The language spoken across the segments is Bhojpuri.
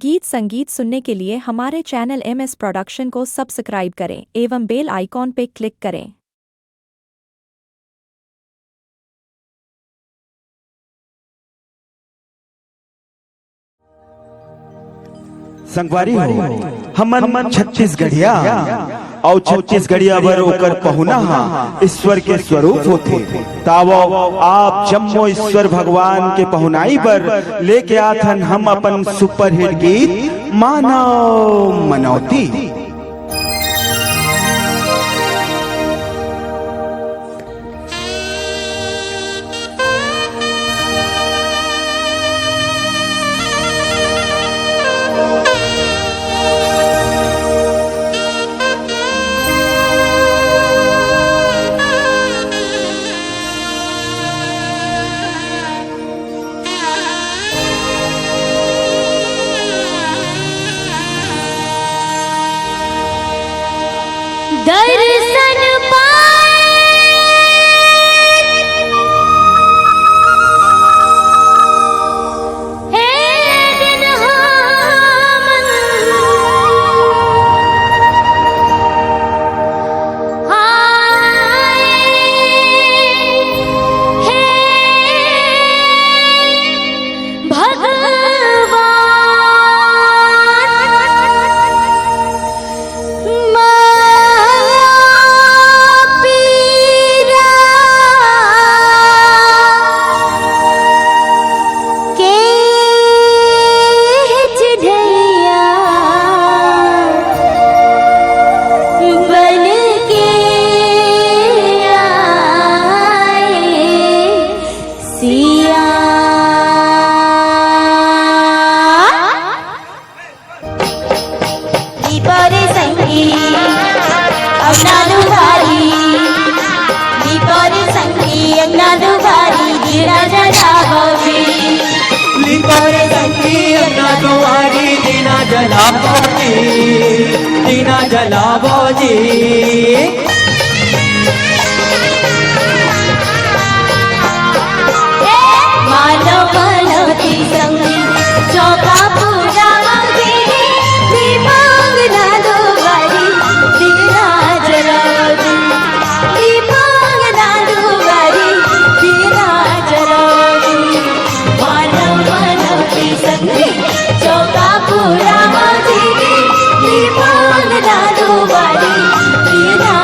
गीत संगीत सुनने के लिए हमारे चैनल MS प्रोडक्शन को सब्सक्राइब करें एवं बेल आइकॉन पर क्लिक करें। संगवारी हो हमन छत्तीसगढ़िया और छत्तीसगढ़िया बर ओकर पहुना ईश्वर के स्वरूप होते। तावो आप जम्मो ईश्वर भगवान के पहुनाई पर लेके आथन हम अपन सुपरहिट गीत मानव मनौती। दर्शन पाए हे दिन हमन आए हे दीना जलावो जी मानव मनौती संगी चौका पूजा दीपांग दादो बारी दीना जलावो दीपांग दादो बारी दीना जलावो मानव मनौती संगी चौका पूजा दीपांग दादो बारी दीना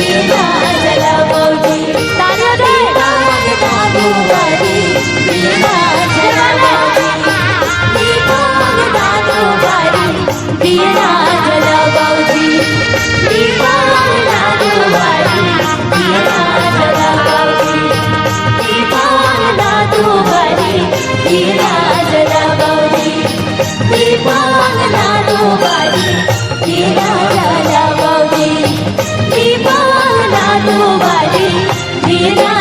दिया जलावोजी दीपक दादूबारी दिया जलावोजी दीपक दादूबारी दिया जलावोजी दीपक दादूबारी दिया जलावोजी दीपक दादूबारी दिया जलावोजी दीपक दादूबारी दिया जलावोजी दीपक दादूबारी दिया